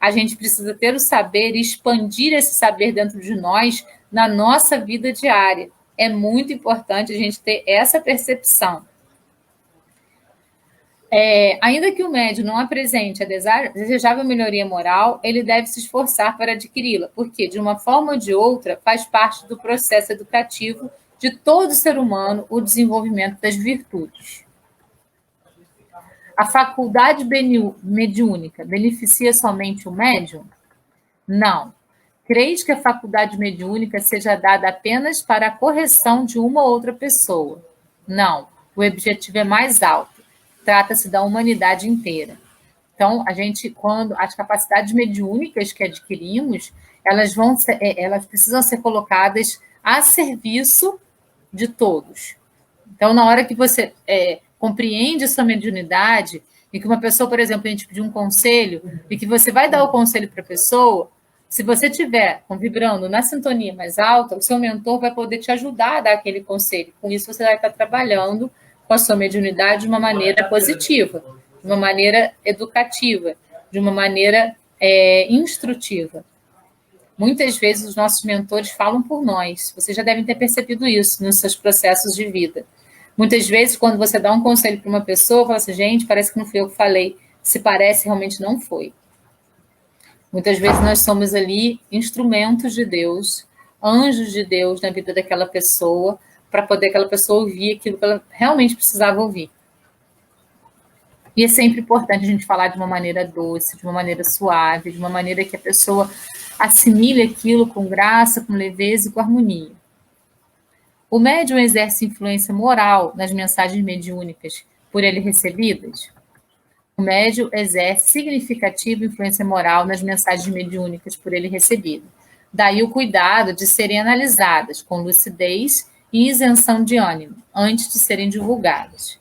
A gente precisa ter o saber e expandir esse saber dentro de nós na nossa vida diária. É muito importante a gente ter essa percepção. Ainda que o médium não apresente a desejável melhoria moral, ele deve se esforçar para adquiri-la, porque, de uma forma ou de outra, faz parte do processo educativo de todo ser humano o desenvolvimento das virtudes. A faculdade mediúnica beneficia somente o médium? Não. Creis que a faculdade mediúnica seja dada apenas para a correção de uma ou outra pessoa? Não. O objetivo é mais alto. Trata-se da humanidade inteira. Então, quando as capacidades mediúnicas que adquirimos, elas precisam ser colocadas a serviço de todos. Então, na hora que você compreende a sua mediunidade e que uma pessoa, por exemplo, a gente pedir um conselho e que você vai dar o conselho para a pessoa, se você estiver vibrando na sintonia mais alta, o seu mentor vai poder te ajudar a dar aquele conselho. Com isso, você vai estar trabalhando com a sua mediunidade de uma maneira positiva, de uma maneira educativa, de uma maneira instrutiva. Muitas vezes os nossos mentores falam por nós. Vocês já devem ter percebido isso nos seus processos de vida. Muitas vezes, quando você dá um conselho para uma pessoa, fala assim, gente, parece que não fui eu que falei. Se parece, realmente não foi. Muitas vezes nós somos ali instrumentos de Deus, anjos de Deus na vida daquela pessoa, para poder aquela pessoa ouvir aquilo que ela realmente precisava ouvir. E é sempre importante a gente falar de uma maneira doce, de uma maneira suave, de uma maneira que a pessoa assimile aquilo com graça, com leveza e com harmonia. O médium exerce influência moral nas mensagens mediúnicas por ele recebidas? O médium exerce significativa influência moral nas mensagens mediúnicas por ele recebidas. Daí o cuidado de serem analisadas com lucidez e isenção de ânimo, antes de serem divulgadas.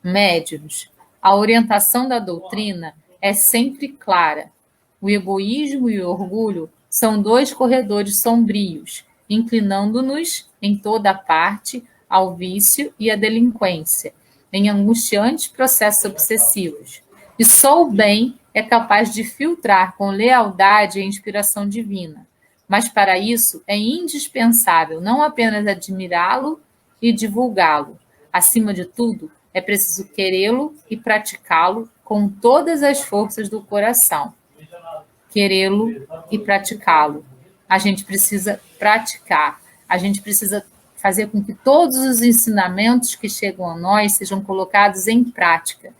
Médiuns, a orientação da doutrina é sempre clara. O egoísmo e o orgulho são dois corredores sombrios, inclinando-nos em toda parte ao vício e à delinquência, em angustiantes processos obsessivos. E só o bem é capaz de filtrar com lealdade a inspiração divina. Mas para isso é indispensável não apenas admirá-lo e divulgá-lo. Acima de tudo, é preciso querê-lo e praticá-lo com todas as forças do coração. Querê-lo e praticá-lo. A gente precisa praticar. A gente precisa fazer com que todos os ensinamentos que chegam a nós sejam colocados em prática.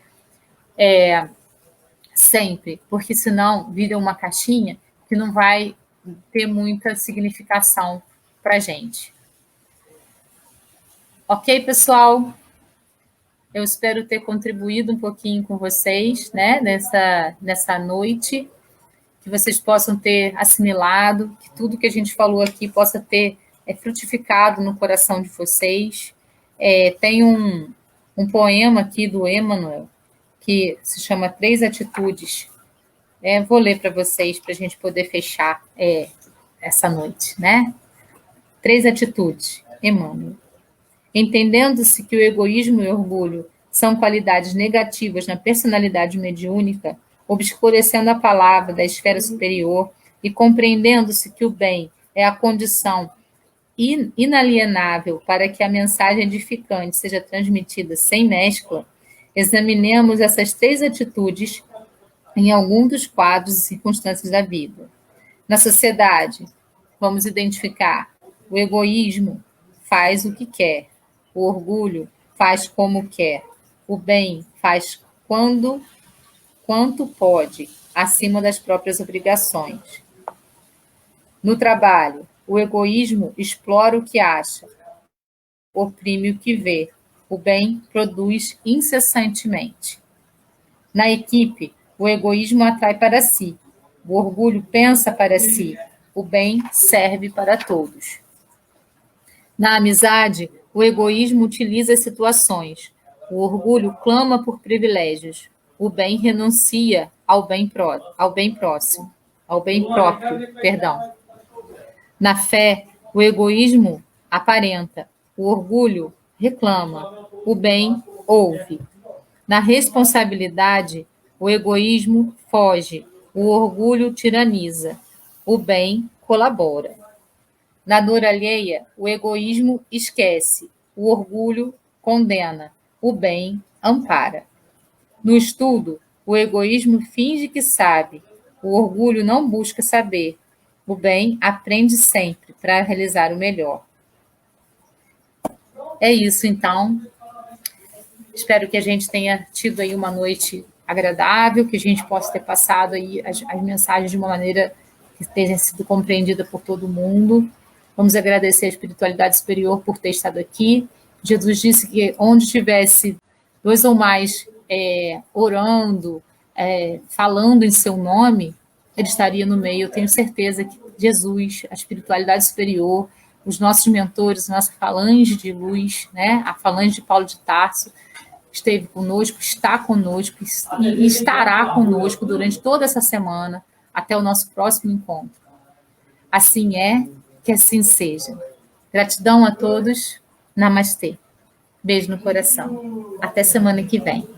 Sempre, porque senão vira uma caixinha que não vai ter muita significação para a gente. Ok, pessoal? Eu espero ter contribuído um pouquinho com vocês, né, nessa noite, que vocês possam ter assimilado, que tudo que a gente falou aqui possa ter frutificado no coração de vocês. Tem um poema aqui do Emmanuel, que se chama Três Atitudes. Vou ler para vocês, para a gente poder fechar essa noite, né? Três Atitudes, Emmanuel. Entendendo-se que o egoísmo e o orgulho são qualidades negativas na personalidade mediúnica, obscurecendo a palavra da esfera superior e compreendendo-se que o bem é a condição inalienável para que a mensagem edificante seja transmitida sem mescla, examinemos essas três atitudes em algum dos quadros e circunstâncias da vida. Na sociedade, vamos identificar o egoísmo faz o que quer, o orgulho faz como quer, o bem faz quanto pode, acima das próprias obrigações. No trabalho, o egoísmo explora o que acha, oprime o que vê, o bem produz incessantemente. Na equipe, o egoísmo atrai para si, o orgulho pensa para si, o bem serve para todos. Na amizade, o egoísmo utiliza as situações, o orgulho clama por privilégios, o bem renuncia ao bem próximo, ao bem próprio, perdão. Na fé, o egoísmo aparenta, o orgulho reclama, o bem ouve. Na responsabilidade, o egoísmo foge, o orgulho tiraniza, o bem colabora. Na dor alheia, o egoísmo esquece, o orgulho condena, o bem ampara. No estudo, o egoísmo finge que sabe, o orgulho não busca saber, o bem aprende sempre para realizar o melhor. É isso, então. Espero que a gente tenha tido aí uma noite agradável, que a gente possa ter passado aí as mensagens de uma maneira que tenha sido compreendida por todo mundo. Vamos agradecer a espiritualidade superior por ter estado aqui. Jesus disse que onde tivesse dois ou mais orando, falando em seu nome, ele estaria no meio. Eu tenho certeza que Jesus, a espiritualidade superior, os nossos mentores, nossa falange de luz, né, a falange de Paulo de Tarso, esteve conosco, está conosco e estará conosco durante toda essa semana, até o nosso próximo encontro. Assim é, que assim seja. Gratidão a todos. Namastê. Beijo no coração. Até semana que vem.